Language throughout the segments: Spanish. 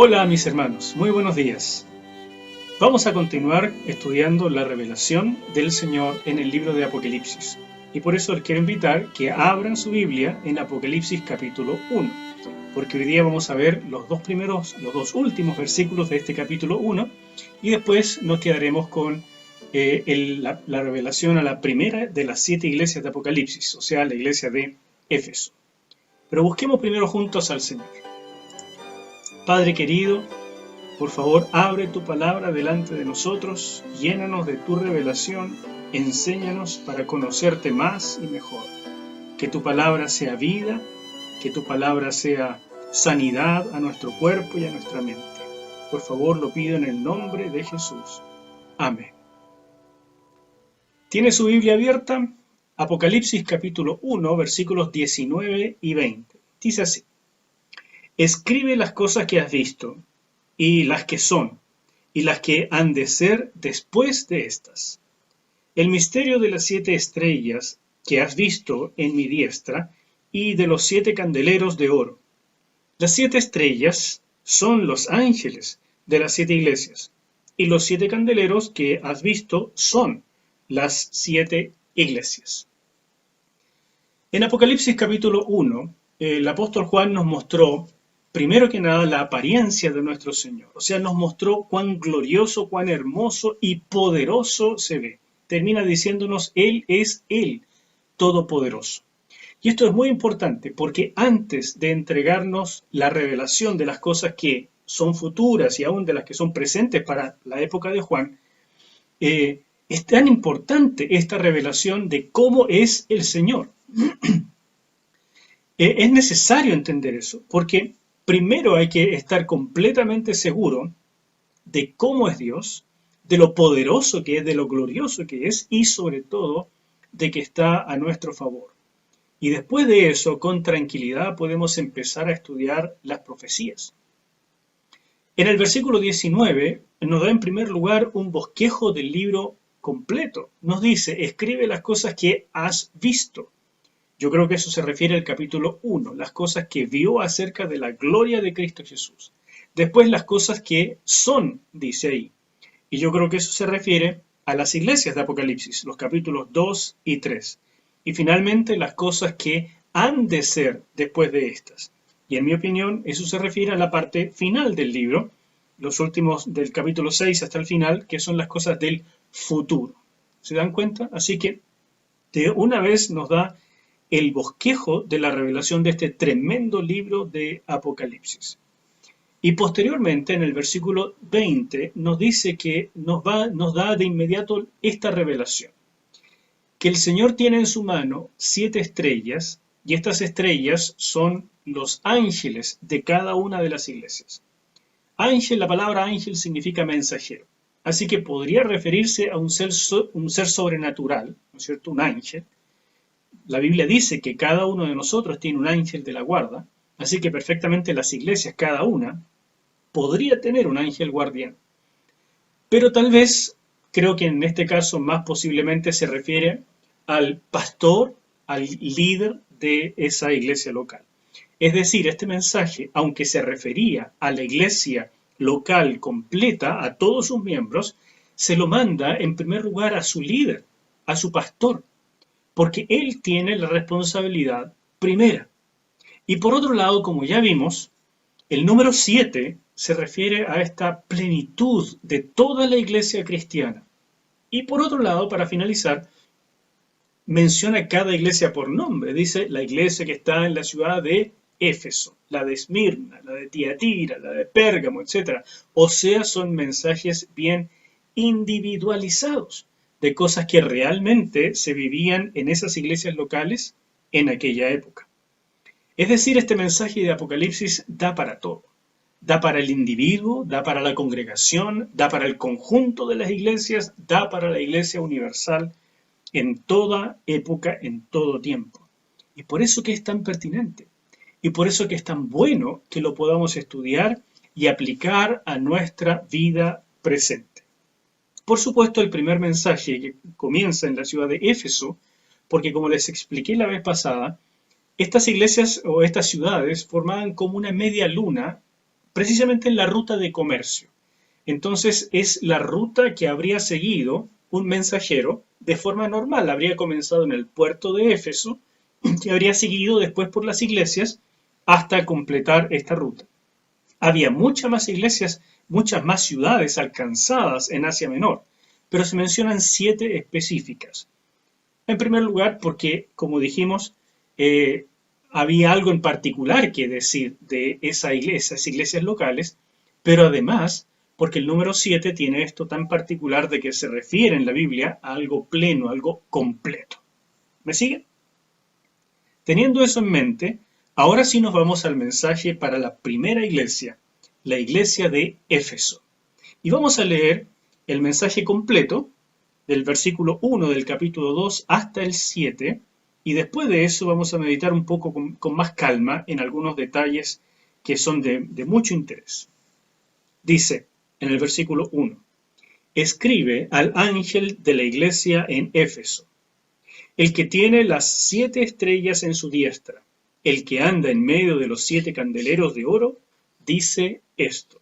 Hola mis hermanos, muy buenos días. Vamos a continuar estudiando la revelación del Señor en el libro de Apocalipsis. Y por eso les quiero invitar que abran su Biblia en Apocalipsis capítulo 1, porque hoy día vamos a ver los dos últimos versículos de este capítulo 1 y después nos quedaremos con la revelación a la primera de las 7 iglesias de Apocalipsis, o sea, la iglesia de Éfeso. Pero busquemos primero juntos al Señor. Padre querido, por favor, abre tu palabra delante de nosotros, llénanos de tu revelación, enséñanos para conocerte más y mejor. Que tu palabra sea vida, que tu palabra sea sanidad a nuestro cuerpo y a nuestra mente. Por favor, lo pido en el nombre de Jesús. Amén. ¿Tiene su Biblia abierta? Apocalipsis capítulo 1, versículos 19 y 20. Dice así: Escribe las cosas que has visto, y las que son, y las que han de ser después de estas. El misterio de las 7 estrellas que has visto en mi diestra, y de los 7 candeleros de oro. Las 7 estrellas son los ángeles de las 7 iglesias, y los 7 candeleros que has visto son las 7 iglesias. En Apocalipsis capítulo 1, el apóstol Juan nos mostró primero que nada la apariencia de nuestro Señor, o sea, nos mostró cuán glorioso, cuán hermoso y poderoso se ve. Termina diciéndonos, Él es el Todopoderoso. Y esto es muy importante porque antes de entregarnos la revelación de las cosas que son futuras y aún de las que son presentes para la época de Juan, es tan importante esta revelación de cómo es el Señor. Es necesario entender eso, porque primero hay que estar completamente seguro de cómo es Dios, de lo poderoso que es, de lo glorioso que es y sobre todo de que está a nuestro favor. Y después de eso, con tranquilidad, podemos empezar a estudiar las profecías. En el versículo 19 nos da en primer lugar un bosquejo del libro completo. Nos dice, escribe las cosas que has visto. Yo creo que eso se refiere al capítulo 1, las cosas que vio acerca de la gloria de Cristo Jesús. Después las cosas que son, dice ahí. Y yo creo que eso se refiere a las iglesias de Apocalipsis, los capítulos 2 y 3. Y finalmente las cosas que han de ser después de estas. Y en mi opinión, eso se refiere a la parte final del libro, los últimos del capítulo 6 hasta el final, que son las cosas del futuro. ¿Se dan cuenta? Así que de una vez nos da el bosquejo de la revelación de este tremendo libro de Apocalipsis. Y posteriormente, en el versículo 20, nos dice que nos da de inmediato esta revelación. Que el Señor tiene en su mano 7 estrellas, y estas estrellas son los ángeles de cada una de las iglesias. Ángel, la palabra ángel significa mensajero. Así que podría referirse a un ser sobrenatural, ¿no es cierto? Un ángel. La Biblia dice que cada uno de nosotros tiene un ángel de la guarda, así que perfectamente las iglesias, cada una, podría tener un ángel guardián. Pero tal vez, creo que en este caso más posiblemente se refiere al pastor, al líder de esa iglesia local. Es decir, este mensaje, aunque se refería a la iglesia local completa, a todos sus miembros, se lo manda en primer lugar a su líder, a su pastor, porque él tiene la responsabilidad primera. Y por otro lado, como ya vimos, el número 7 se refiere a esta plenitud de toda la iglesia cristiana. Y por otro lado, para finalizar, menciona cada iglesia por nombre. Dice la iglesia que está en la ciudad de Éfeso, la de Esmirna, la de Tiatira, la de Pérgamo, etc. O sea, son mensajes bien individualizados de cosas que realmente se vivían en esas iglesias locales en aquella época. Es decir, este mensaje de Apocalipsis da para todo. Da para el individuo, da para la congregación, da para el conjunto de las iglesias, da para la iglesia universal en toda época, en todo tiempo. Y por eso que es tan pertinente. Y por eso que es tan bueno que lo podamos estudiar y aplicar a nuestra vida presente. Por supuesto, el primer mensaje que comienza en la ciudad de Éfeso, porque como les expliqué la vez pasada, estas iglesias o estas ciudades formaban como una media luna precisamente en la ruta de comercio. Entonces es la ruta que habría seguido un mensajero de forma normal. Habría comenzado en el puerto de Éfeso y habría seguido después por las iglesias hasta completar esta ruta. Había muchas más iglesias, muchas más ciudades alcanzadas en Asia Menor, pero se mencionan 7 específicas. En primer lugar, porque, como dijimos, había algo en particular que decir de esas iglesias locales, pero además porque el número 7 tiene esto tan particular de que se refiere en la Biblia a algo pleno, algo completo. ¿Me siguen? Teniendo eso en mente, ahora sí nos vamos al mensaje para la primera iglesia, la iglesia de Éfeso. Y vamos a leer el mensaje completo del versículo 1 del capítulo 2 hasta el 7, y después de eso vamos a meditar un poco con más calma en algunos detalles que son de mucho interés. Dice en el versículo 1, escribe al ángel de la iglesia en Éfeso, el que tiene las 7 estrellas en su diestra, el que anda en medio de los 7 candeleros de oro, dice esto: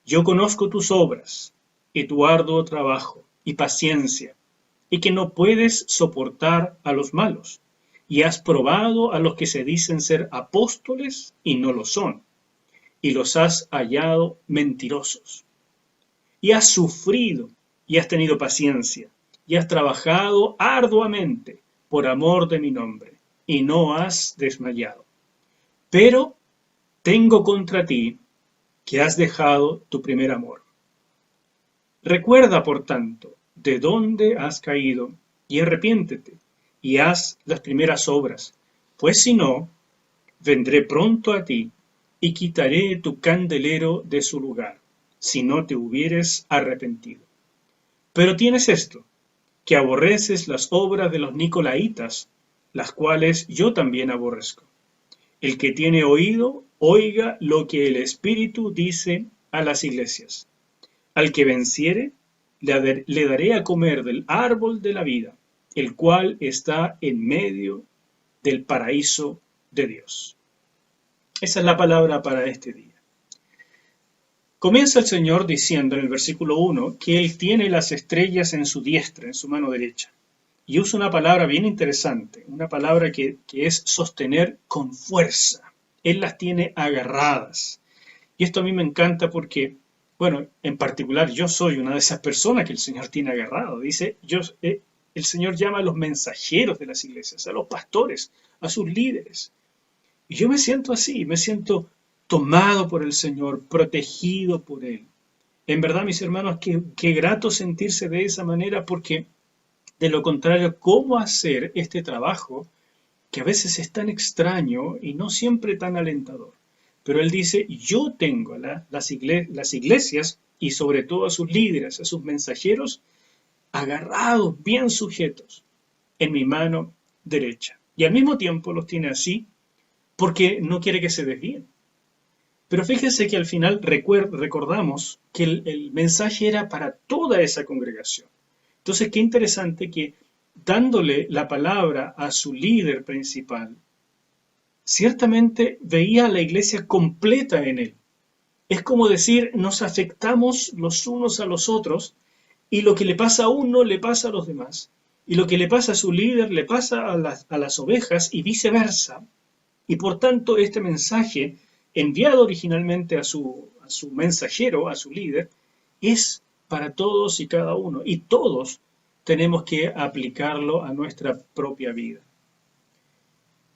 yo conozco tus obras y tu arduo trabajo y paciencia, y que no puedes soportar a los malos, y has probado a los que se dicen ser apóstoles y no lo son, y los has hallado mentirosos. Y has sufrido, y has tenido paciencia, y has trabajado arduamente por amor de mi nombre, y no has desmayado. Pero tengo contra ti que has dejado tu primer amor. Recuerda, por tanto, de dónde has caído, y arrepiéntete, y haz las primeras obras, pues si no, vendré pronto a ti, y quitaré tu candelero de su lugar, si no te hubieres arrepentido. Pero tienes esto, que aborreces las obras de los nicolaitas, las cuales yo también aborrezco. El que tiene oído, oiga lo que el Espíritu dice a las iglesias. Al que venciere, le daré a comer del árbol de la vida, el cual está en medio del paraíso de Dios. Esa es la palabra para este día. Comienza el Señor diciendo en el versículo 1 que Él tiene las estrellas en su diestra, en su mano derecha. Y usa una palabra bien interesante, una palabra que es sostener con fuerza. Él las tiene agarradas. Y esto a mí me encanta porque, bueno, en particular yo soy una de esas personas que el Señor tiene agarrado. Dice, el Señor llama a los mensajeros de las iglesias, a los pastores, a sus líderes. Y yo me siento así, me siento tomado por el Señor, protegido por Él. En verdad, mis hermanos, qué grato sentirse de esa manera, porque de lo contrario, ¿cómo hacer este trabajo que a veces es tan extraño y no siempre tan alentador? Pero Él dice, yo tengo las iglesias y sobre todo a sus líderes, a sus mensajeros, agarrados, bien sujetos en mi mano derecha. Y al mismo tiempo los tiene así porque no quiere que se desvíen. Pero fíjense que al final recordamos que el mensaje era para toda esa congregación. Entonces, qué interesante que dándole la palabra a su líder principal, ciertamente veía a la iglesia completa en él. Es como decir, nos afectamos los unos a los otros y lo que le pasa a uno le pasa a los demás. Y lo que le pasa a su líder le pasa a las ovejas y viceversa. Y por tanto, este mensaje enviado originalmente a su mensajero, a su líder, es para todos y cada uno. Y todos tenemos que aplicarlo a nuestra propia vida.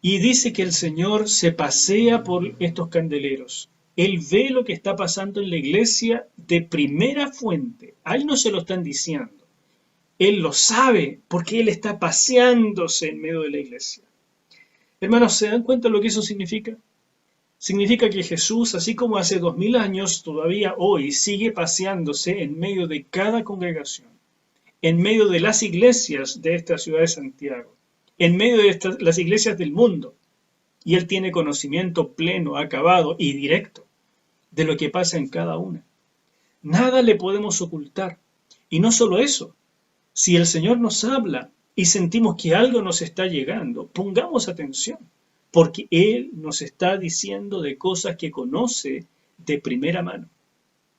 Y dice que el Señor se pasea por estos candeleros. Él ve lo que está pasando en la iglesia de primera fuente. A Él no se lo están diciendo. Él lo sabe porque Él está paseándose en medio de la iglesia. Hermanos, ¿se dan cuenta de lo que eso significa? Significa que Jesús, así como hace 2000 años, todavía hoy sigue paseándose en medio de cada congregación, en medio de las iglesias de esta ciudad de Santiago, en medio de las iglesias del mundo. Y Él tiene conocimiento pleno, acabado y directo de lo que pasa en cada una. Nada le podemos ocultar. Y no solo eso, si el Señor nos habla y sentimos que algo nos está llegando, pongamos atención, porque Él nos está diciendo de cosas que conoce de primera mano.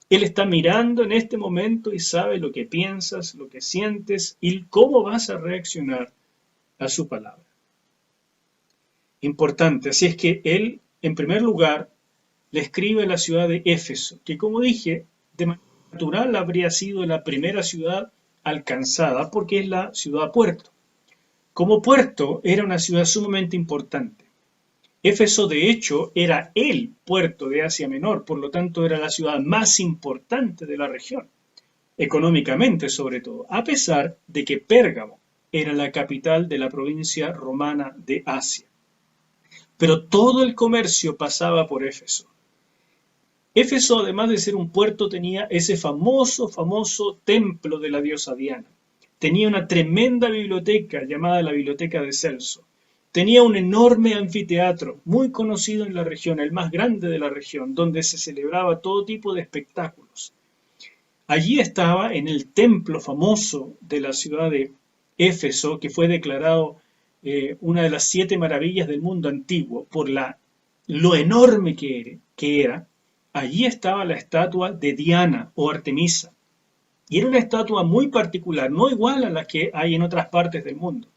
Él está mirando en este momento y sabe lo que piensas, lo que sientes y cómo vas a reaccionar a su palabra. Importante, así es que él, en primer lugar, le escribe a la ciudad de Éfeso, que como dije, de manera natural habría sido la primera ciudad alcanzada porque es la ciudad puerto. Como puerto era una ciudad sumamente importante. Éfeso, de hecho, era el puerto de Asia Menor, por lo tanto era la ciudad más importante de la región, económicamente sobre todo, a pesar de que Pérgamo era la capital de la provincia romana de Asia. Pero todo el comercio pasaba por Éfeso. Éfeso, además de ser un puerto, tenía ese famoso templo de la diosa Diana. Tenía una tremenda biblioteca llamada la Biblioteca de Celso. Tenía un enorme anfiteatro, muy conocido en la región, el más grande de la región, donde se celebraba todo tipo de espectáculos. Allí estaba, en el templo famoso de la ciudad de Éfeso, que fue declarado una de las 7 maravillas del mundo antiguo por lo enorme que era. Allí estaba la estatua de Diana o Artemisa. Y era una estatua muy particular, no igual a la que hay en otras partes del mundo.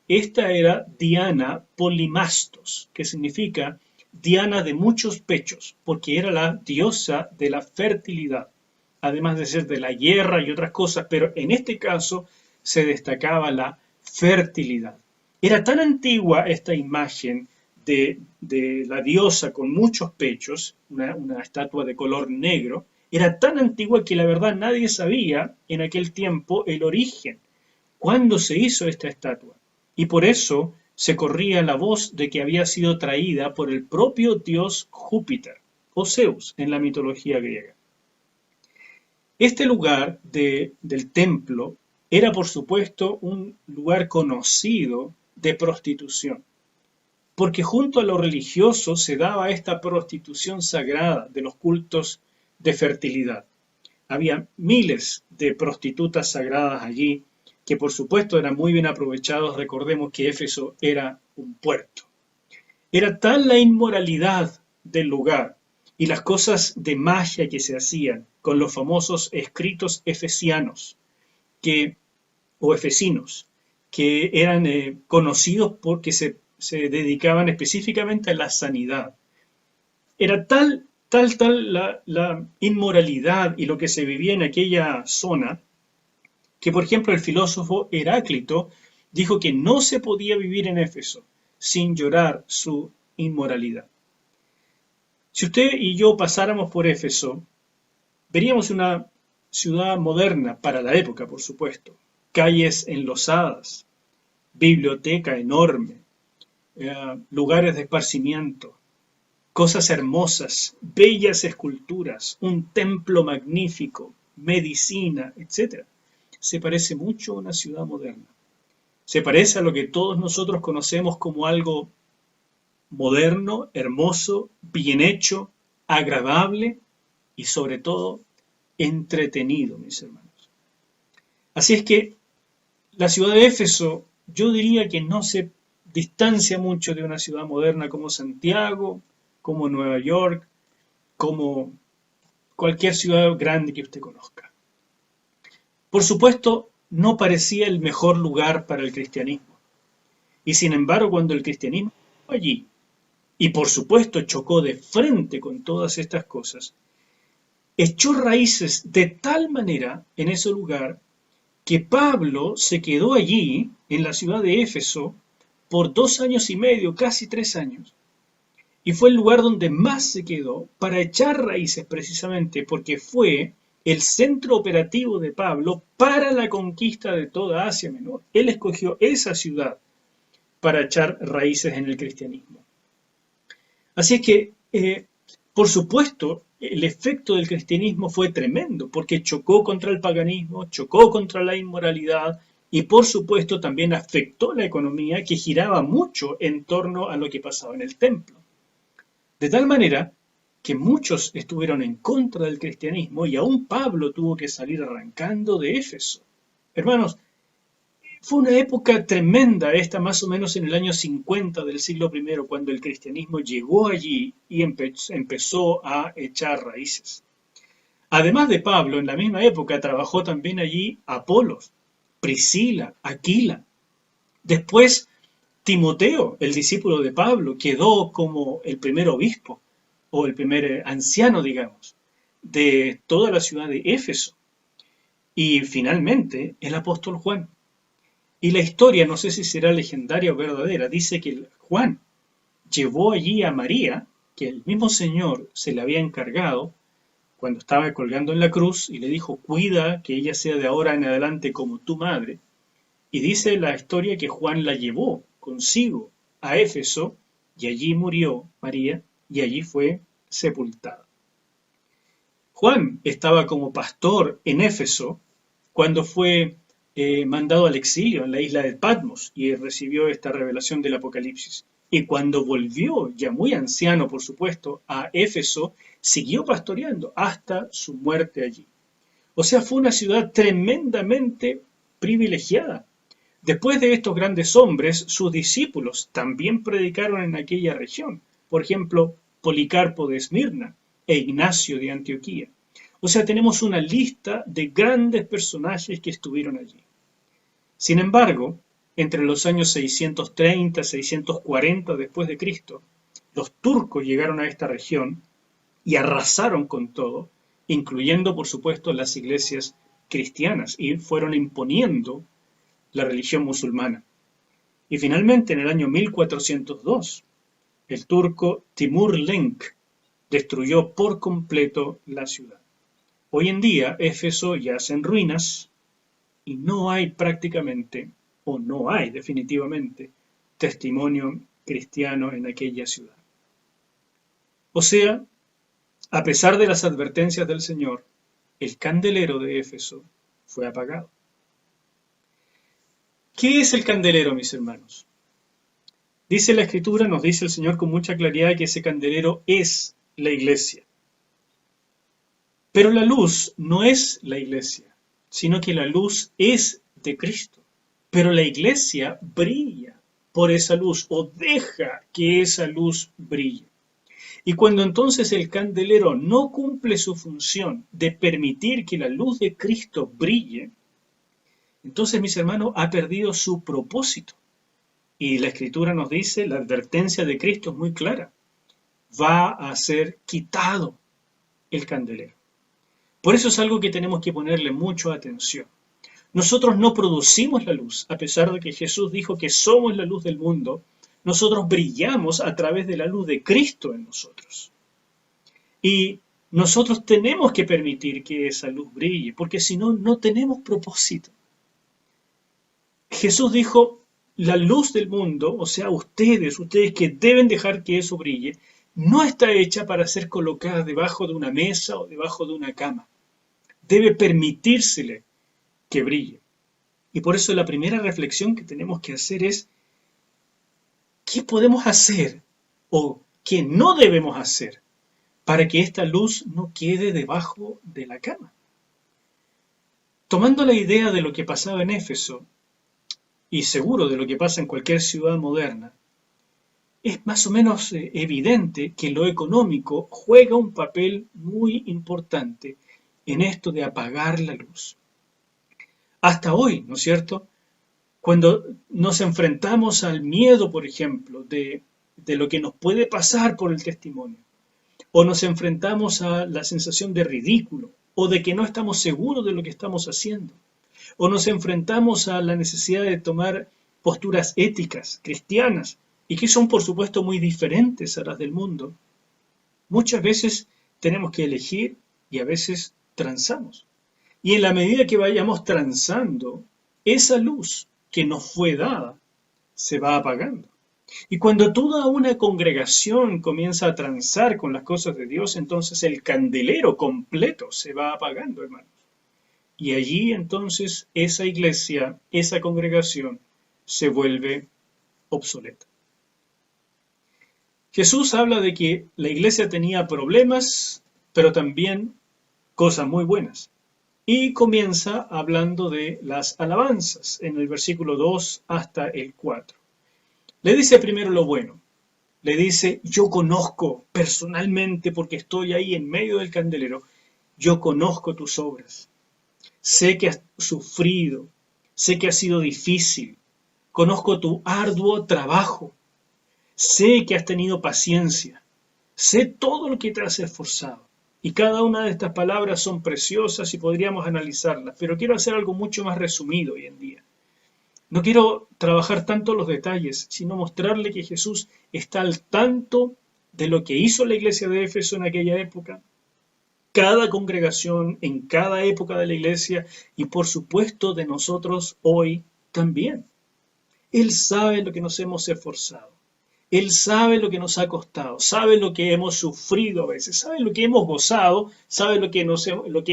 Esta era Diana Polimastos, que significa Diana de muchos pechos, porque era la diosa de la fertilidad, además de ser de la guerra y otras cosas, pero en este caso se destacaba la fertilidad. Era tan antigua esta imagen de la diosa con muchos pechos, una estatua de color negro, era tan antigua que la verdad nadie sabía en aquel tiempo el origen, cuándo se hizo esta estatua. Y por eso se corría la voz de que había sido traída por el propio dios Júpiter, o Zeus en la mitología griega. Este lugar del templo era, por supuesto, un lugar conocido de prostitución, porque junto a lo religioso se daba esta prostitución sagrada de los cultos de fertilidad. Había miles de prostitutas sagradas allí, que por supuesto eran muy bien aprovechados. Recordemos que Éfeso era un puerto. Era tal la inmoralidad del lugar y las cosas de magia que se hacían con los famosos escritos efesianos o efesinos, que eran conocidos porque se dedicaban específicamente a la sanidad. Era tal la inmoralidad y lo que se vivía en aquella zona, que por ejemplo el filósofo Heráclito dijo que no se podía vivir en Éfeso sin llorar su inmoralidad. Si usted y yo pasáramos por Éfeso, veríamos una ciudad moderna para la época, por supuesto. Calles enlosadas, biblioteca enorme, lugares de esparcimiento, cosas hermosas, bellas esculturas, un templo magnífico, medicina, etc. Se parece mucho a una ciudad moderna. Se parece a lo que todos nosotros conocemos como algo moderno, hermoso, bien hecho, agradable y sobre todo entretenido, mis hermanos. Así es que la ciudad de Éfeso, yo diría que no se distancia mucho de una ciudad moderna como Santiago, como Nueva York, como cualquier ciudad grande que usted conozca. Por supuesto, no parecía el mejor lugar para el cristianismo. Y sin embargo, cuando el cristianismo llegó allí, y por supuesto chocó de frente con todas estas cosas, echó raíces de tal manera en ese lugar que Pablo se quedó allí, en la ciudad de Éfeso, por 2 años y medio, casi 3 años. Y fue el lugar donde más se quedó para echar raíces precisamente porque fue el centro operativo de Pablo para la conquista de toda Asia Menor. Él escogió esa ciudad para echar raíces en el cristianismo. Así es que, por supuesto, el efecto del cristianismo fue tremendo porque chocó contra el paganismo, chocó contra la inmoralidad y por supuesto también afectó la economía que giraba mucho en torno a lo que pasaba en el templo. De tal manera que muchos estuvieron en contra del cristianismo y aún Pablo tuvo que salir arrancando de Éfeso. Hermanos, Fue una época tremenda esta, más o menos en el año 50 del siglo I, cuando el cristianismo llegó allí y empezó a echar raíces. Además de Pablo, en la misma época trabajó también allí Apolos, Priscila, Aquila. Después, Timoteo, el discípulo de Pablo, quedó como el primer obispo o el primer anciano, digamos, de toda la ciudad de Éfeso. Y finalmente, el apóstol Juan. Y la historia, no sé si será legendaria o verdadera, dice que Juan llevó allí a María, que el mismo Señor se le había encargado cuando estaba colgando en la cruz, y le dijo, cuida que ella sea de ahora en adelante como tu madre. Y dice la historia que Juan la llevó consigo a Éfeso, y allí murió María, y allí fue sepultada. Juan estaba como pastor en Éfeso cuando fue mandado al exilio en la isla de Patmos y recibió esta revelación del Apocalipsis. Y cuando volvió, ya muy anciano por supuesto, a Éfeso, siguió pastoreando hasta su muerte allí. O sea, fue una ciudad tremendamente privilegiada. Después de estos grandes hombres, sus discípulos también predicaron en aquella región. Por ejemplo, Policarpo de Esmirna e Ignacio de Antioquía. O sea, tenemos una lista de grandes personajes que estuvieron allí. Sin embargo, entre los años 630 y 640 después de Cristo, los turcos llegaron a esta región y arrasaron con todo, incluyendo, por supuesto, las iglesias cristianas, y fueron imponiendo la religión musulmana. Y finalmente, en el año 1402, el turco Timur Lenk destruyó por completo la ciudad. Hoy en día, Éfeso yace en ruinas y no hay prácticamente, o no hay definitivamente, testimonio cristiano en aquella ciudad. O sea, a pesar de las advertencias del Señor, el candelero de Éfeso fue apagado. ¿Qué es el candelero, mis hermanos? Dice la Escritura, nos dice el Señor con mucha claridad que ese candelero es la iglesia. Pero la luz no es la iglesia, sino que la luz es de Cristo. Pero la iglesia brilla por esa luz o deja que esa luz brille. Y cuando entonces el candelero no cumple su función de permitir que la luz de Cristo brille, entonces, mis hermanos, ha perdido su propósito. Y la Escritura nos dice, la advertencia de Cristo es muy clara, va a ser quitado el candelero. Por eso es algo que tenemos que ponerle mucha atención. Nosotros no producimos la luz, a pesar de que Jesús dijo que somos la luz del mundo. Nosotros brillamos a través de la luz de Cristo en nosotros. Y nosotros tenemos que permitir que esa luz brille, porque si no, no tenemos propósito. Jesús dijo, la luz del mundo, o sea, ustedes que deben dejar que eso brille, no está hecha para ser colocada debajo de una mesa o debajo de una cama. Debe permitírsele que brille. Y por eso la primera reflexión que tenemos que hacer es, ¿qué podemos hacer o qué no debemos hacer para que esta luz no quede debajo de la cama? Tomando la idea de lo que pasaba en Éfeso, y seguro de lo que pasa en cualquier ciudad moderna, es más o menos evidente que lo económico juega un papel muy importante en esto de apagar la luz. Hasta hoy, ¿no es cierto? Cuando nos enfrentamos al miedo, por ejemplo, de lo que nos puede pasar por el testimonio, o nos enfrentamos a la sensación de ridículo, o de que no estamos seguros de lo que estamos haciendo, o nos enfrentamos a la necesidad de tomar posturas éticas, cristianas, y que son por supuesto muy diferentes a las del mundo, muchas veces tenemos que elegir y a veces transamos. Y en la medida que vayamos transando, esa luz que nos fue dada se va apagando. Y cuando toda una congregación comienza a transar con las cosas de Dios, entonces el candelero completo se va apagando, hermanos. Y allí entonces esa iglesia, esa congregación, se vuelve obsoleta. Jesús habla de que la iglesia tenía problemas, pero también cosas muy buenas. y comienza hablando de las alabanzas en el versículo 2 hasta el 4. Le dice primero lo bueno. Le dice, yo conozco personalmente, porque estoy ahí en medio del candelero, yo conozco tus obras. Sé que has sufrido, sé que ha sido difícil, conozco tu arduo trabajo, sé que has tenido paciencia, sé todo lo que te has esforzado. Y cada una de estas palabras son preciosas y podríamos analizarlas, pero quiero hacer algo mucho más resumido hoy en día. No quiero trabajar tanto los detalles, sino mostrarle que Jesús está al tanto de lo que hizo la iglesia de Éfeso en aquella época, cada congregación en cada época de la iglesia y por supuesto de nosotros hoy también. Él sabe lo que nos hemos esforzado. Él sabe lo que nos ha costado, sabe lo que hemos sufrido a veces, sabe lo que hemos gozado, sabe lo que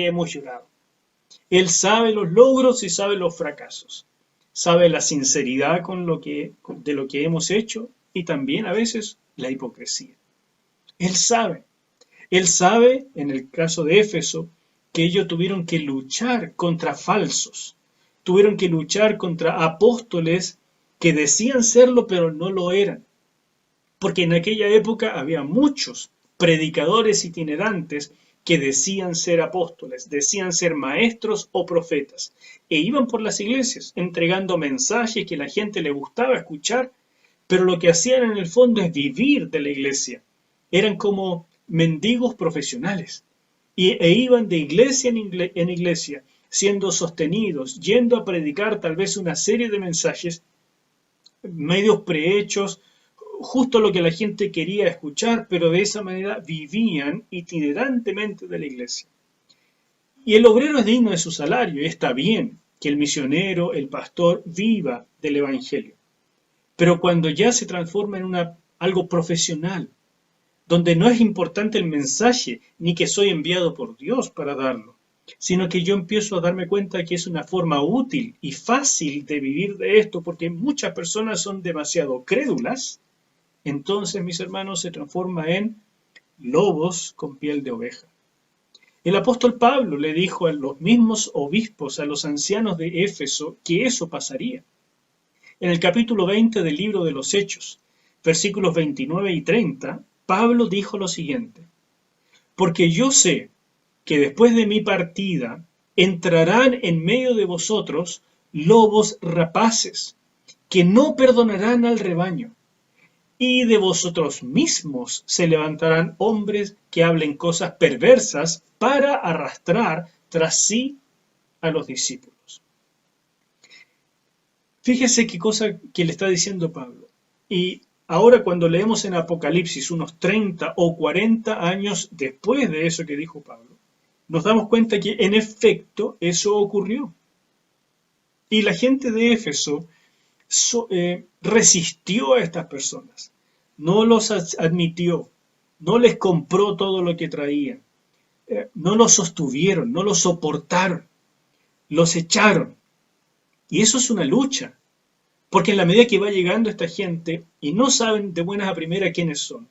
hemos llorado. Él sabe los logros y sabe los fracasos. Sabe la sinceridad de lo que hemos hecho y también a veces la hipocresía. Él sabe. Él sabe, en el caso de Éfeso, que ellos tuvieron que luchar contra falsos. Tuvieron que luchar contra apóstoles que decían serlo pero no lo eran. Porque en aquella época había muchos predicadores itinerantes que decían ser apóstoles, decían ser maestros o profetas, e iban por las iglesias entregando mensajes que la gente le gustaba escuchar, pero lo que hacían en el fondo es vivir de la iglesia. Eran como mendigos profesionales, e iban de iglesia en iglesia, siendo sostenidos, yendo a predicar tal vez una serie de mensajes, medios prehechos, justo lo que la gente quería escuchar, pero de esa manera vivían itinerantemente de la iglesia. Y el obrero es digno de su salario, y está bien que el misionero, el pastor, viva del evangelio. Pero cuando ya se transforma en algo profesional, donde no es importante el mensaje, ni que soy enviado por Dios para darlo, sino que yo empiezo a darme cuenta que es una forma útil y fácil de vivir de esto, porque muchas personas son demasiado crédulas. Entonces, mis hermanos, se transforma en lobos con piel de oveja. El apóstol Pablo le dijo a los mismos obispos, a los ancianos de Éfeso, que eso pasaría. En el capítulo 20 del libro de los Hechos, versículos 29 y 30, Pablo dijo lo siguiente: porque yo sé que después de mi partida entrarán en medio de vosotros lobos rapaces, que no perdonarán al rebaño. Y de vosotros mismos se levantarán hombres que hablen cosas perversas para arrastrar tras sí a los discípulos. Fíjese qué cosa que le está diciendo Pablo. Y ahora cuando leemos en Apocalipsis unos 30 o 40 años después de eso que dijo Pablo, nos damos cuenta que en efecto eso ocurrió. Y la gente de Éfeso resistió a estas personas, no los admitió, no les compró todo lo que traían, no los sostuvieron, no los soportaron, los echaron. Y eso es una lucha, porque en la medida que va llegando esta gente y no saben de buenas a primeras quiénes son,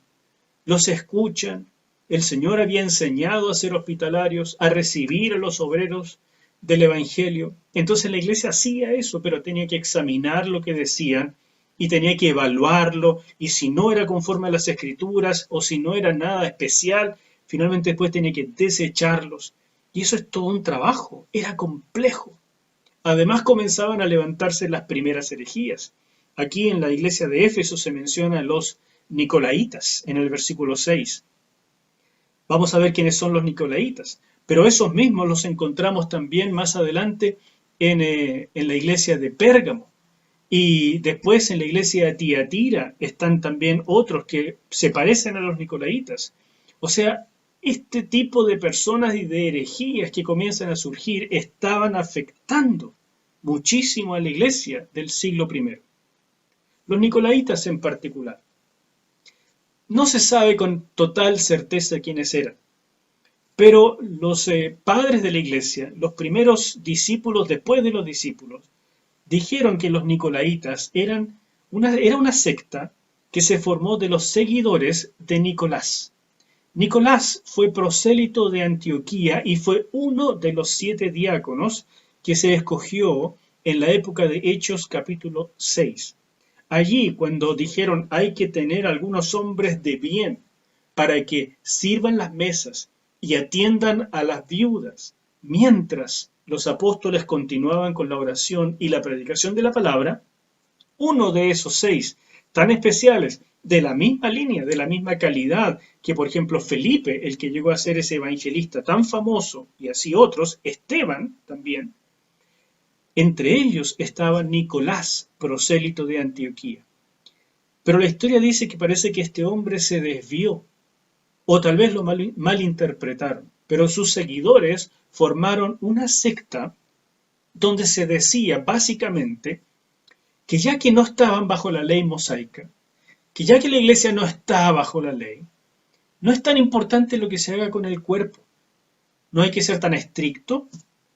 los escuchan. El Señor había enseñado a ser hospitalarios, a recibir a los obreros del Evangelio. Entonces la iglesia hacía eso, pero tenía que examinar lo que decían y tenía que evaluarlo, y si no era conforme a las Escrituras o si no era nada especial, finalmente después tenía que desecharlos. Y eso es todo un trabajo, era complejo. Además comenzaban a levantarse las primeras herejías. Aquí en la iglesia de Éfeso se menciona a los Nicolaitas en el versículo 6. Vamos a ver quiénes son los Nicolaitas, pero esos mismos los encontramos también más adelante en la iglesia de Pérgamo. Y después en la iglesia de Tiatira están también otros que se parecen a los Nicolaitas. O sea, este tipo de personas y de herejías que comienzan a surgir estaban afectando muchísimo a la iglesia del siglo I. Los Nicolaitas en particular. No se sabe con total certeza quiénes eran, pero los padres de la iglesia, los primeros discípulos después de los discípulos, dijeron que los Nicolaitas era una secta que se formó de los seguidores de Nicolás. Nicolás fue prosélito de Antioquía y fue uno de los 7 diáconos que se escogió en la época de Hechos capítulo 6. Allí, cuando dijeron hay que tener algunos hombres de bien para que sirvan las mesas y atiendan a las viudas, mientras los apóstoles continuaban con la oración y la predicación de la palabra, uno de esos 6 tan especiales, de la misma línea, de la misma calidad que, por ejemplo, Felipe, el que llegó a ser ese evangelista tan famoso, y así otros, Esteban también, entre ellos estaba Nicolás, prosélito de Antioquía. Pero la historia dice que parece que este hombre se desvió, o tal vez lo malinterpretaron, pero sus seguidores formaron una secta donde se decía básicamente que ya que no estaban bajo la ley mosaica, que ya que la iglesia no está bajo la ley, no es tan importante lo que se haga con el cuerpo. No hay que ser tan estricto,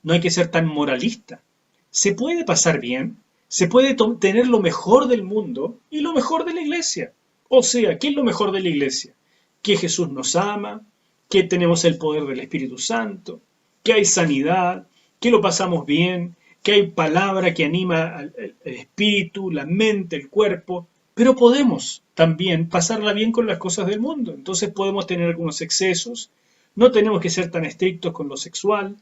no hay que ser tan moralista. Se puede pasar bien, se puede tener lo mejor del mundo y lo mejor de la iglesia. O sea, ¿qué es lo mejor de la iglesia? Que Jesús nos ama, que tenemos el poder del Espíritu Santo, que hay sanidad, que lo pasamos bien, que hay palabra que anima el espíritu, la mente, el cuerpo, pero podemos también pasarla bien con las cosas del mundo. Entonces podemos tener algunos excesos, no tenemos que ser tan estrictos con lo sexual,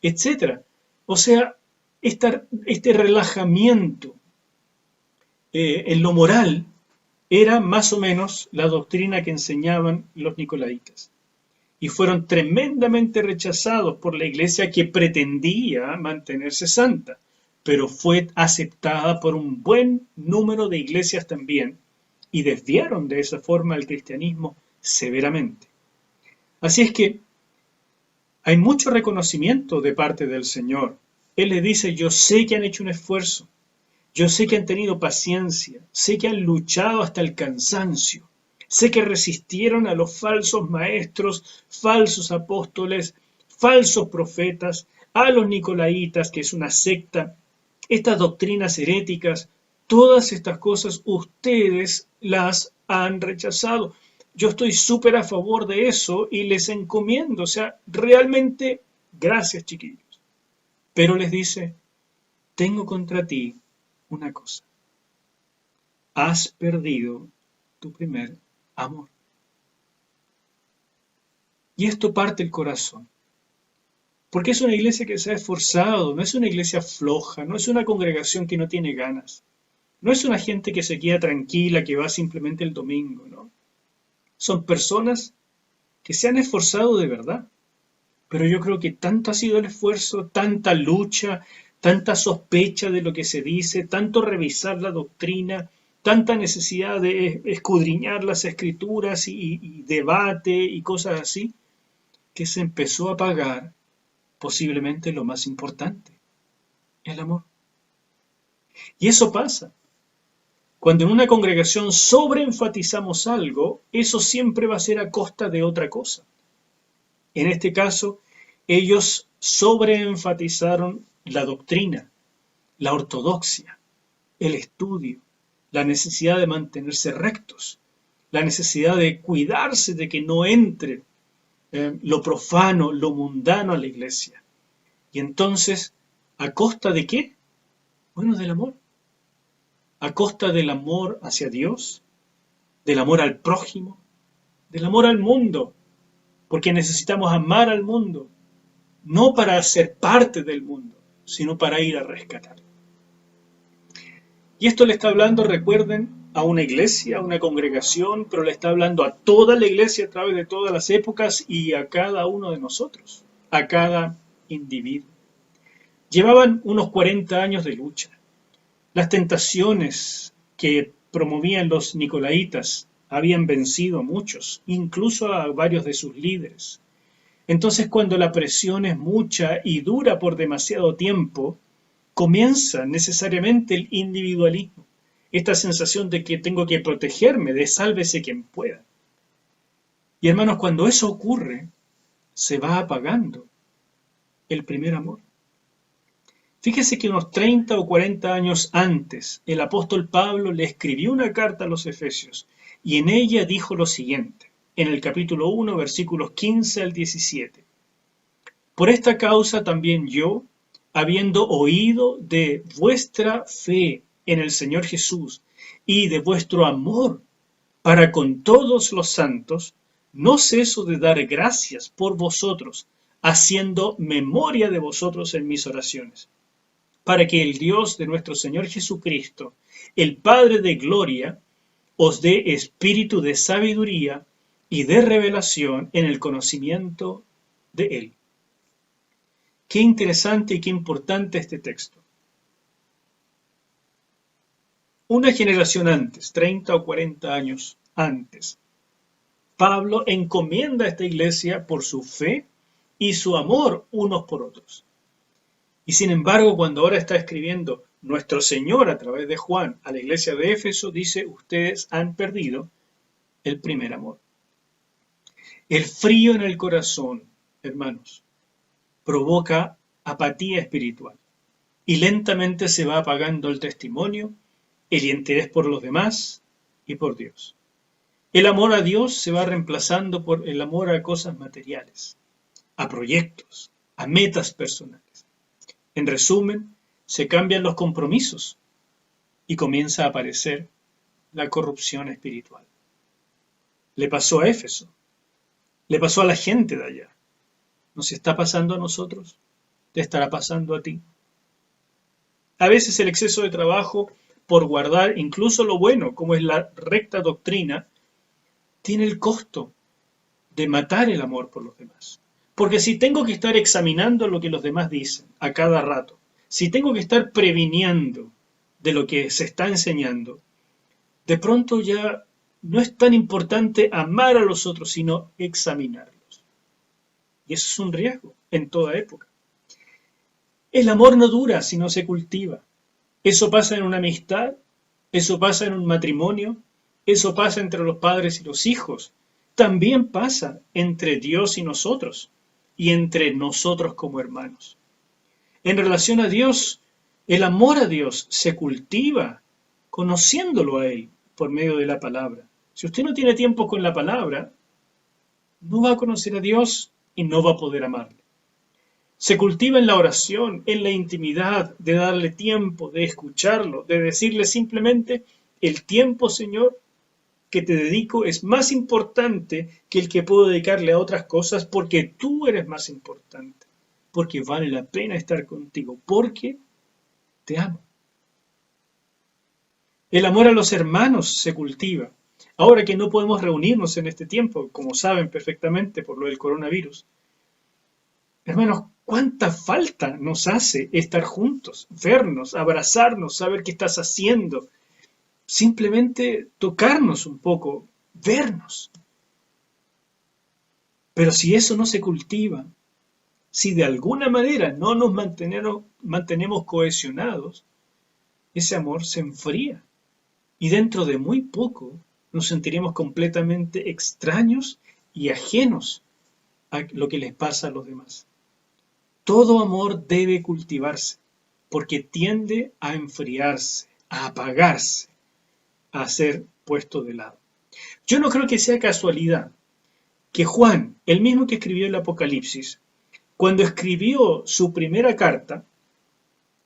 etcétera. O sea, este relajamiento en lo moral era más o menos la doctrina que enseñaban los nicolaitas. Y fueron tremendamente rechazados por la iglesia que pretendía mantenerse santa, pero fue aceptada por un buen número de iglesias también, y desviaron de esa forma el cristianismo severamente. Así es que hay mucho reconocimiento de parte del Señor. Él le dice, yo sé que han hecho un esfuerzo, yo sé que han tenido paciencia, sé que han luchado hasta el cansancio, sé que resistieron a los falsos maestros, falsos apóstoles, falsos profetas, a los nicolaitas, que es una secta, estas doctrinas heréticas, todas estas cosas ustedes las han rechazado. Yo estoy súper a favor de eso y les encomiendo, o sea, realmente, gracias chiquillos. Pero les dice, tengo contra ti una cosa. Has perdido tu primer amor. Y esto parte el corazón. Porque es una iglesia que se ha esforzado, no es una iglesia floja, no es una congregación que no tiene ganas. No es una gente que se queda tranquila, que va simplemente el domingo, ¿no? Son personas que se han esforzado de verdad. Pero yo creo que tanto ha sido el esfuerzo, tanta lucha, tanta sospecha de lo que se dice, tanto revisar la doctrina, tanta necesidad de escudriñar las escrituras y debate y cosas así, que se empezó a apagar posiblemente lo más importante, el amor. Y eso pasa. Cuando en una congregación sobreenfatizamos algo, eso siempre va a ser a costa de otra cosa. En este caso, ellos sobreenfatizaron la doctrina, la ortodoxia, el estudio, la necesidad de mantenerse rectos, la necesidad de cuidarse de que no entre lo profano, lo mundano a la iglesia. Y entonces, ¿a costa de qué? Bueno, del amor. A costa del amor hacia Dios, del amor al prójimo, del amor al mundo, porque necesitamos amar al mundo, no para ser parte del mundo, sino para ir a rescatarlo. Y esto le está hablando, recuerden, a una iglesia, a una congregación, pero le está hablando a toda la iglesia a través de todas las épocas y a cada uno de nosotros, a cada individuo. Llevaban unos 40 años de lucha. Las tentaciones que promovían los nicolaitas habían vencido a muchos, incluso a varios de sus líderes. Entonces, cuando la presión es mucha y dura por demasiado tiempo, comienza necesariamente el individualismo, esta sensación de que tengo que protegerme, de sálvese quien pueda. Y hermanos, cuando eso ocurre, se va apagando el primer amor. Fíjese que unos 30 o 40 años antes, el apóstol Pablo le escribió una carta a los Efesios y en ella dijo lo siguiente. en el capítulo 1, versículos 15 al 17. Por esta causa también yo, habiendo oído de vuestra fe en el Señor Jesús y de vuestro amor para con todos los santos, no ceso de dar gracias por vosotros, haciendo memoria de vosotros en mis oraciones, para que el Dios de nuestro Señor Jesucristo, el Padre de gloria, os dé espíritu de sabiduría y de revelación en el conocimiento de Él. Qué interesante y qué importante este texto. Una generación antes, 30 o 40 años antes, Pablo encomienda a esta iglesia por su fe y su amor unos por otros. Y sin embargo, cuando ahora está escribiendo nuestro Señor a través de Juan a la iglesia de Éfeso, dice, ustedes han perdido el primer amor. El frío en el corazón, hermanos, provoca apatía espiritual y lentamente se va apagando el testimonio, el interés por los demás y por Dios. El amor a Dios se va reemplazando por el amor a cosas materiales, a proyectos, a metas personales. En resumen, se cambian los compromisos y comienza a aparecer la corrupción espiritual. Le pasó a Éfeso, le pasó a la gente de allá. ¿Nos está pasando a nosotros? ¿Te estará pasando a ti? A veces el exceso de trabajo por guardar incluso lo bueno, como es la recta doctrina, tiene el costo de matar el amor por los demás. Porque si tengo que estar examinando lo que los demás dicen a cada rato, si tengo que estar previniendo de lo que se está enseñando, de pronto ya no es tan importante amar a los otros, sino examinarlos. Y eso es un riesgo en toda época. El amor no dura si no se cultiva. Eso pasa en una amistad, eso pasa en un matrimonio, eso pasa entre los padres y los hijos. También pasa entre Dios y nosotros, y entre nosotros como hermanos. En relación a Dios, el amor a Dios se cultiva conociéndolo a Él por medio de la palabra. Si usted no tiene tiempo con la palabra, no va a conocer a Dios y no va a poder amarle. Se cultiva en la oración, en la intimidad, de darle tiempo, de escucharlo, de decirle simplemente, el tiempo, Señor, que te dedico es más importante que el que puedo dedicarle a otras cosas porque tú eres más importante, porque vale la pena estar contigo, porque te amo. El amor a los hermanos se cultiva. Ahora que no podemos reunirnos en este tiempo, como saben perfectamente por lo del coronavirus, hermanos, ¿cuánta falta nos hace estar juntos, vernos, abrazarnos, saber qué estás haciendo? Simplemente tocarnos un poco, vernos. Pero si eso no se cultiva, si de alguna manera no nos mantenemos cohesionados, ese amor se enfría. Y dentro de muy poco nos sentiremos completamente extraños y ajenos a lo que les pasa a los demás. Todo amor debe cultivarse, porque tiende a enfriarse, a apagarse, a ser puesto de lado. Yo no creo que sea casualidad que Juan, el mismo que escribió el Apocalipsis, cuando escribió su primera carta,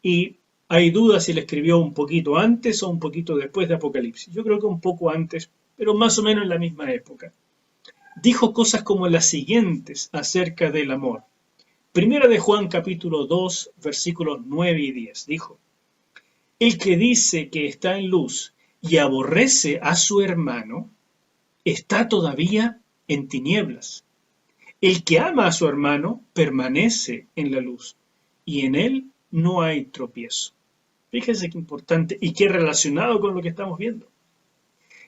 y hay dudas si la escribió un poquito antes o un poquito después de Apocalipsis, yo creo que un poco antes, pero más o menos en la misma época, dijo cosas como las siguientes acerca del amor. Primera de Juan capítulo 2, versículos 9 y 10, dijo, el que dice que está en luz y aborrece a su hermano, está todavía en tinieblas. El que ama a su hermano permanece en la luz, y en él no hay tropiezo. Fíjense qué importante y qué relacionado con lo que estamos viendo.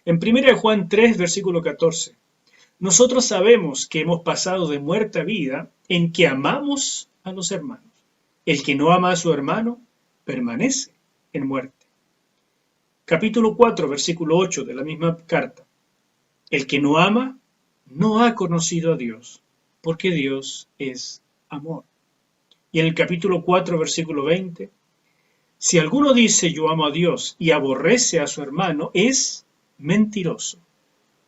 En 1 Juan 3, versículo 14, nosotros sabemos que hemos pasado de muerte a vida en que amamos a los hermanos. El que no ama a su hermano permanece en muerte. Capítulo 4, versículo 8 de la misma carta. El que no ama no ha conocido a Dios, porque Dios es amor. Y en el capítulo 4, versículo 20, si alguno dice yo amo a Dios y aborrece a su hermano, es mentiroso,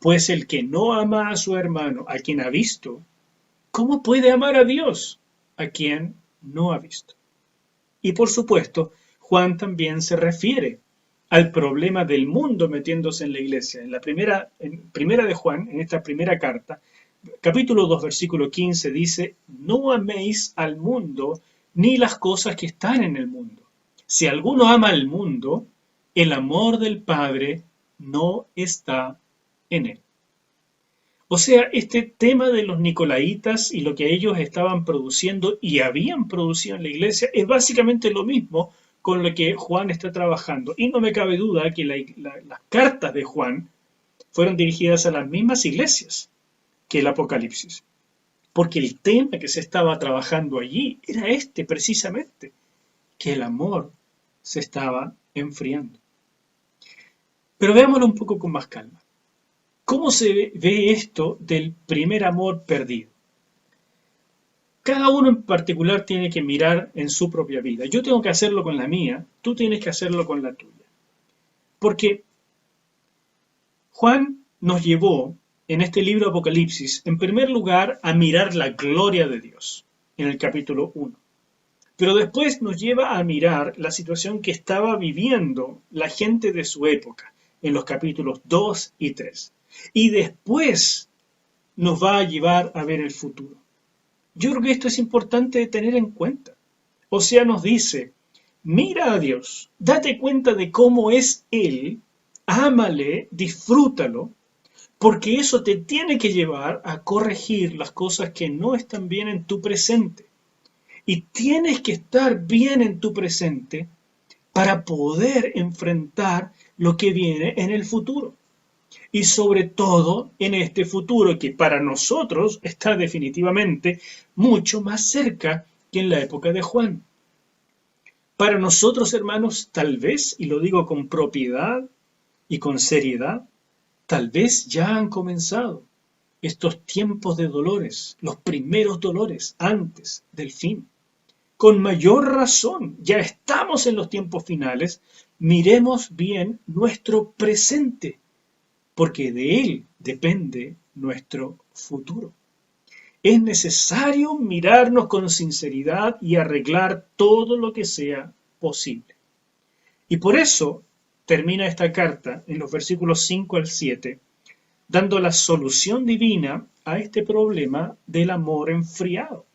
Pues el que no ama a su hermano, a quien ha visto, ¿cómo puede amar a Dios, a quien no ha visto? Y por supuesto, Juan también se refiere al problema del mundo metiéndose en la iglesia. En primera de Juan, en esta primera carta, capítulo 2, versículo 15 dice, no améis al mundo ni las cosas que están en el mundo. Si alguno ama al mundo, el amor del Padre no está en él. O sea, este tema de los nicolaitas y lo que ellos estaban produciendo y habían producido en la iglesia es básicamente lo mismo con lo que Juan está trabajando. Y no me cabe duda que las cartas de Juan fueron dirigidas a las mismas iglesias que el Apocalipsis. Porque el tema que se estaba trabajando allí era este precisamente, que el amor se estaba enfriando. Pero veámoslo un poco con más calma. ¿Cómo se ve esto del primer amor perdido? Cada uno en particular tiene que mirar en su propia vida. Yo tengo que hacerlo con la mía, tú tienes que hacerlo con la tuya. Porque Juan nos llevó en este libro Apocalipsis, en primer lugar, a mirar la gloria de Dios, en el capítulo 1. Pero después nos lleva a mirar la situación que estaba viviendo la gente de su época, en los capítulos 2 y 3. Y después nos va a llevar a ver el futuro. Yo creo que esto es importante de tener en cuenta. O sea, nos dice, mira a Dios, date cuenta de cómo es Él, ámale, disfrútalo, porque eso te tiene que llevar a corregir las cosas que no están bien en tu presente. Y tienes que estar bien en tu presente para poder enfrentar lo que viene en el futuro. Y sobre todo en este futuro que para nosotros está definitivamente mucho más cerca que en la época de Juan. Para nosotros, hermanos, tal vez, y lo digo con propiedad y con seriedad, tal vez ya han comenzado estos tiempos de dolores, los primeros dolores antes del fin. Con mayor razón, ya estamos en los tiempos finales, miremos bien nuestro presente, porque de él depende nuestro futuro. Es necesario mirarnos con sinceridad y arreglar todo lo que sea posible. Y por eso termina esta carta en los versículos 5 al 7, dando la solución divina a este problema del amor enfriado.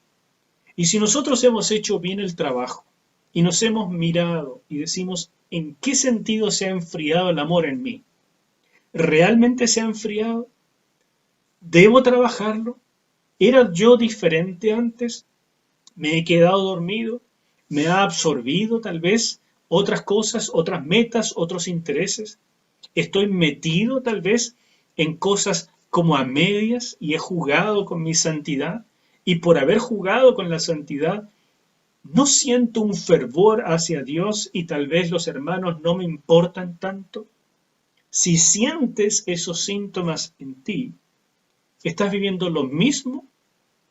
Y si nosotros hemos hecho bien el trabajo y nos hemos mirado y decimos, ¿en qué sentido se ha enfriado el amor en mí? ¿Realmente se ha enfriado? ¿Debo trabajarlo? ¿Era yo diferente antes? ¿Me he quedado dormido? ¿Me ha absorbido tal vez otras cosas, otras metas, otros intereses? ¿Estoy metido tal vez en cosas como a medias y he jugado con mi santidad? Y por haber jugado con la santidad, no siento un fervor hacia Dios y tal vez los hermanos no me importan tanto. Si sientes esos síntomas en ti, estás viviendo lo mismo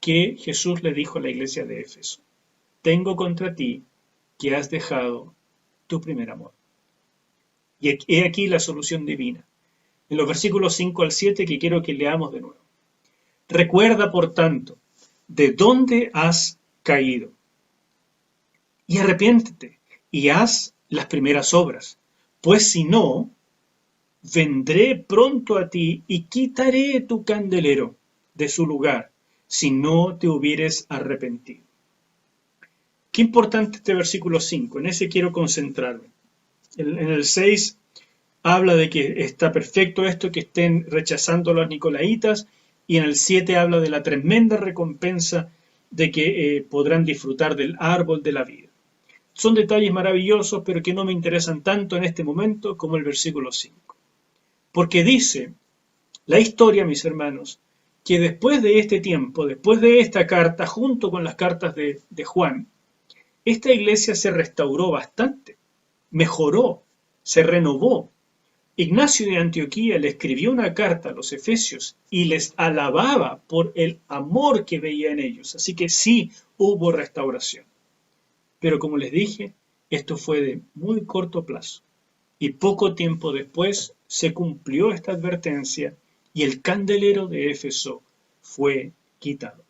que Jesús le dijo a la iglesia de Éfeso. Tengo contra ti que has dejado tu primer amor. Y he aquí la solución divina. En los versículos 5 al 7 que quiero que leamos de nuevo. Recuerda, por tanto, de dónde has caído. Y arrepiéntete y haz las primeras obras. Pues si no, vendré pronto a ti y quitaré tu candelero de su lugar, si no te hubieres arrepentido. Qué importante este versículo 5, en ese quiero concentrarme. En el 6 habla de que está perfecto esto, que estén rechazando a los nicolaitas, y en el 7 habla de la tremenda recompensa de que podrán disfrutar del árbol de la vida. Son detalles maravillosos, pero que no me interesan tanto en este momento como el versículo 5. Porque dice la historia, mis hermanos, que después de este tiempo, después de esta carta, junto con las cartas de Juan, esta iglesia se restauró bastante, mejoró, se renovó. Ignacio de Antioquía le escribió una carta a los efesios y les alababa por el amor que veía en ellos. Así que sí hubo restauración. Pero como les dije, esto fue de muy corto plazo. Y poco tiempo después se cumplió esta advertencia y el candelero de Éfeso fue quitado.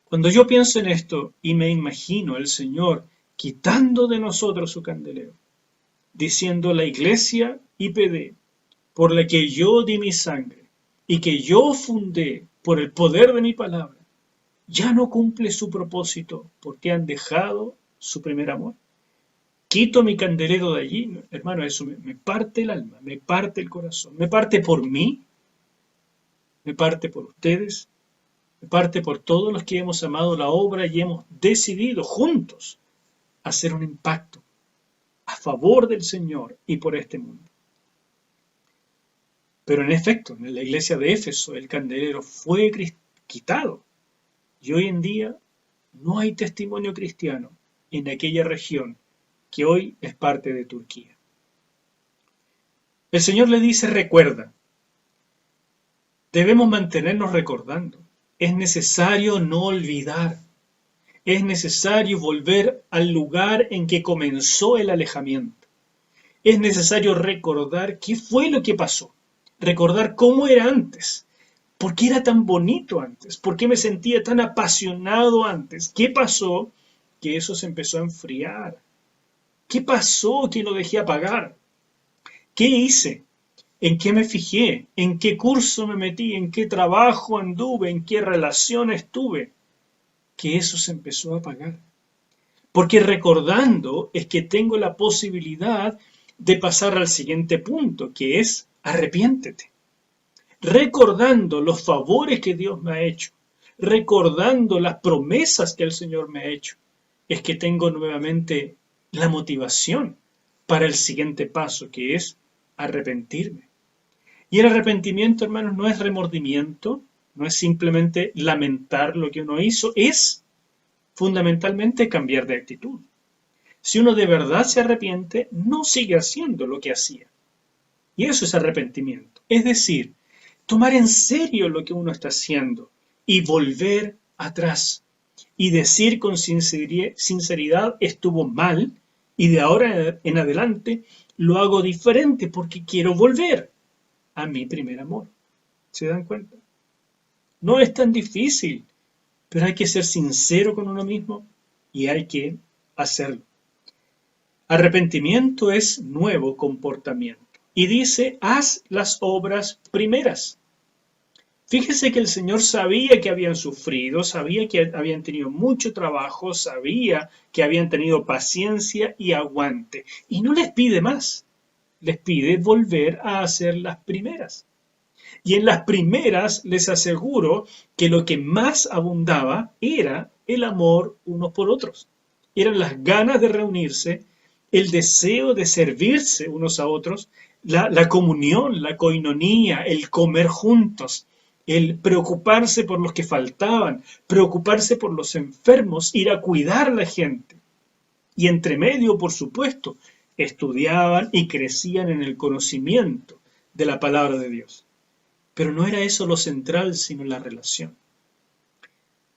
Cuando yo pienso en esto y me imagino el Señor quitando de nosotros su candelero, diciendo la iglesia IPD, por la que yo di mi sangre y que yo fundé por el poder de mi palabra, ya no cumple su propósito porque han dejado su primer amor. Quito mi candelero de allí, hermano, eso me parte el alma, me parte el corazón, me parte por mí, me parte por ustedes, me parte por todos los que hemos amado la obra y hemos decidido juntos hacer un impacto a favor del Señor y por este mundo. Pero en efecto, en la iglesia de Éfeso el candelero fue quitado y hoy en día no hay testimonio cristiano en aquella región que hoy es parte de Turquía. El Señor le dice, recuerda, debemos mantenernos recordando, es necesario no olvidar, es necesario volver al lugar en que comenzó el alejamiento, es necesario recordar qué fue lo que pasó, recordar cómo era antes, por qué era tan bonito antes, por qué me sentía tan apasionado antes, qué pasó que eso se empezó a enfriar. ¿Qué pasó que lo dejé apagar? ¿Qué hice? ¿En qué me fijé? ¿En qué curso me metí? ¿En qué trabajo anduve? ¿En qué relación estuve? Que eso se empezó a apagar. Porque recordando es que tengo la posibilidad de pasar al siguiente punto, que es arrepiéntete. Recordando los favores que Dios me ha hecho, recordando las promesas que el Señor me ha hecho, es que tengo nuevamente la motivación para el siguiente paso, que es arrepentirme. Y el arrepentimiento, hermanos, no es remordimiento, no es simplemente lamentar lo que uno hizo, es fundamentalmente cambiar de actitud. Si uno de verdad se arrepiente, no sigue haciendo lo que hacía. Y eso es arrepentimiento. Es decir, tomar en serio lo que uno está haciendo y volver atrás y decir con sinceridad estuvo mal y de ahora en adelante lo hago diferente porque quiero volver a mi primer amor. ¿Se dan cuenta? No es tan difícil, pero hay que ser sincero con uno mismo y hay que hacerlo. Arrepentimiento es nuevo comportamiento. Y dice, haz las obras primeras. Fíjese que el Señor sabía que habían sufrido, sabía que habían tenido mucho trabajo, sabía que habían tenido paciencia y aguante. Y no les pide más, les pide volver a hacer las primeras. Y en las primeras les aseguro que lo que más abundaba era el amor unos por otros. Eran las ganas de reunirse, el deseo de servirse unos a otros, la comunión, la coinonía, el comer juntos, el preocuparse por los que faltaban, preocuparse por los enfermos, ir a cuidar a la gente. Y entre medio, por supuesto, estudiaban y crecían en el conocimiento de la palabra de Dios. Pero no era eso lo central, sino la relación.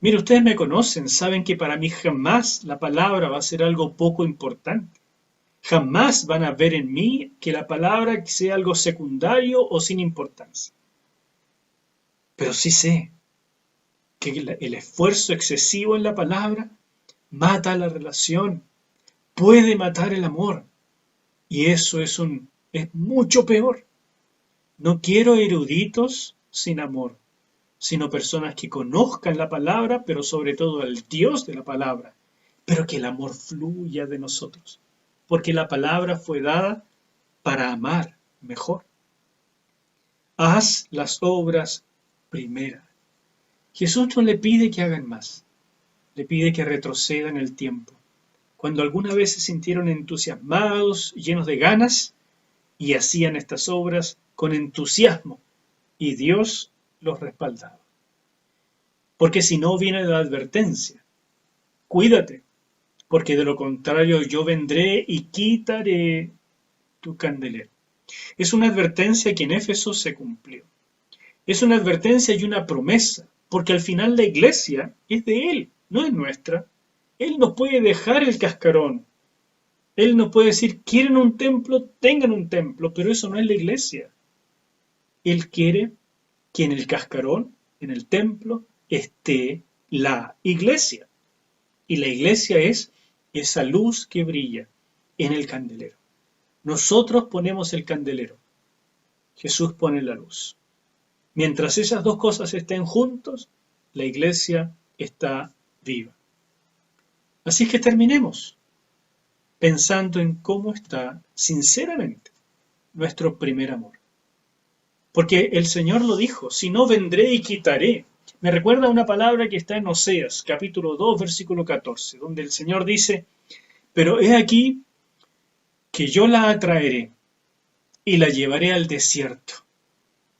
Mire, ustedes me conocen, saben que para mí jamás la palabra va a ser algo poco importante. Jamás van a ver en mí que la palabra sea algo secundario o sin importancia. Pero sí sé que el esfuerzo excesivo en la palabra mata la relación, puede matar el amor. Y eso es mucho peor. No quiero eruditos sin amor, sino personas que conozcan la palabra, pero sobre todo al Dios de la palabra, pero que el amor fluya de nosotros, porque la palabra fue dada para amar mejor. Haz las obras primeras. Jesús no le pide que hagan más, le pide que retrocedan el tiempo. Cuando alguna vez se sintieron entusiasmados, llenos de ganas, y hacían estas obras con entusiasmo, y Dios los respaldaba. Porque si no viene la advertencia, cuídate, porque de lo contrario yo vendré y quitaré tu candelero. Es una advertencia que en Éfeso se cumplió. Es una advertencia y una promesa, porque al final la iglesia es de Él, no es nuestra. Él nos puede dejar el cascarón. Él nos puede decir, quieren un templo, tengan un templo, pero eso no es la iglesia. Él quiere que en el cascarón, en el templo, esté la iglesia. Y la iglesia es esa luz que brilla en el candelero. Nosotros ponemos el candelero, Jesús pone la luz. Mientras esas dos cosas estén juntos, la iglesia está viva. Así que terminemos pensando en cómo está, sinceramente, nuestro primer amor. Porque el Señor lo dijo, si no vendré y quitaré. Me recuerda una palabra que está en Oseas, capítulo 2, versículo 14, donde el Señor dice, pero he aquí que yo la atraeré y la llevaré al desierto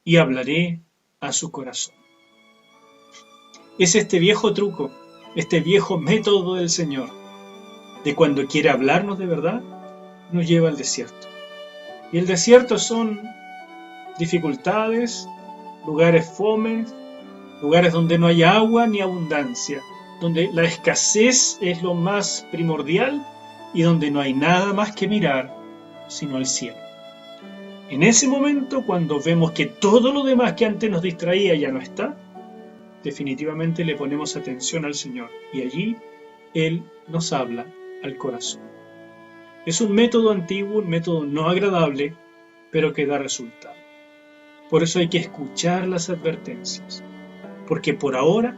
y hablaré a su corazón. Es este viejo truco, este viejo método del Señor, de cuando quiere hablarnos de verdad, nos lleva al desierto. Y el desierto son dificultades, lugares fomes, lugares donde no hay agua ni abundancia, donde la escasez es lo más primordial y donde no hay nada más que mirar sino al cielo. En ese momento, cuando vemos que todo lo demás que antes nos distraía ya no está, definitivamente le ponemos atención al Señor y allí Él nos habla al corazón. Es un método antiguo, un método no agradable, pero que da resultado. Por eso hay que escuchar las advertencias, porque por ahora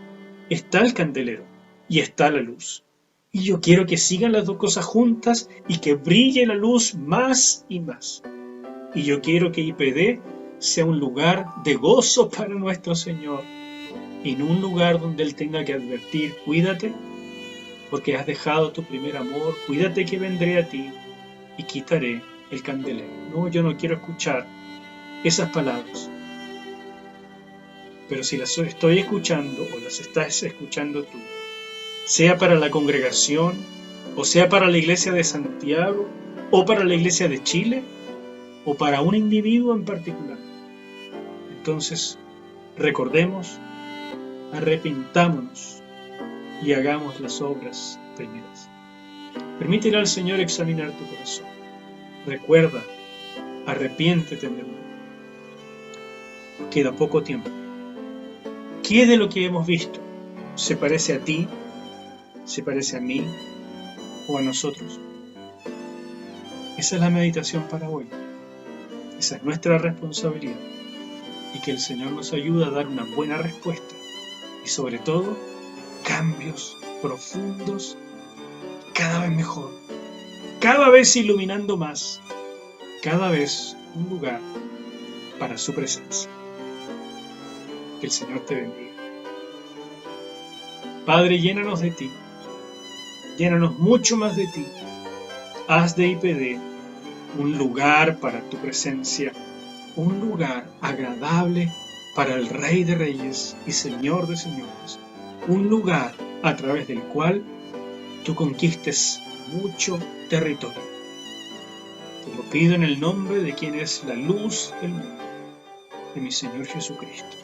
está el candelero y está la luz. Y yo quiero que sigan las dos cosas juntas y que brille la luz más y más. Y yo quiero que IPD sea un lugar de gozo para nuestro Señor, y no un lugar donde Él tenga que advertir, cuídate, porque has dejado tu primer amor, cuídate que vendré a ti y quitaré el candelero. No, yo no quiero escuchar esas palabras. Pero si las estoy escuchando o las estás escuchando tú, sea para la congregación, o sea para la iglesia de Santiago, o para la iglesia de Chile, o para un individuo en particular, entonces recordemos, arrepintámonos y hagamos las obras primeras. Permítele al Señor examinar tu corazón. Recuerda, arrepiéntete de nuevo. Queda poco tiempo. ¿Qué de lo que hemos visto se parece a ti, se parece a mí o a nosotros? Esa es la meditación para hoy. Esa es nuestra responsabilidad. Y que el Señor nos ayude a dar una buena respuesta. Y sobre todo, cambios profundos, cada vez mejor. Cada vez iluminando más. Cada vez un lugar para su presencia. Que el Señor te bendiga. Padre, llénanos de ti. Llénanos mucho más de ti. Haz de IPD un lugar para tu presencia, un lugar agradable para el Rey de Reyes y Señor de Señores, un lugar a través del cual tú conquistes mucho territorio. Te lo pido en el nombre de quien es la luz del mundo, de mi Señor Jesucristo.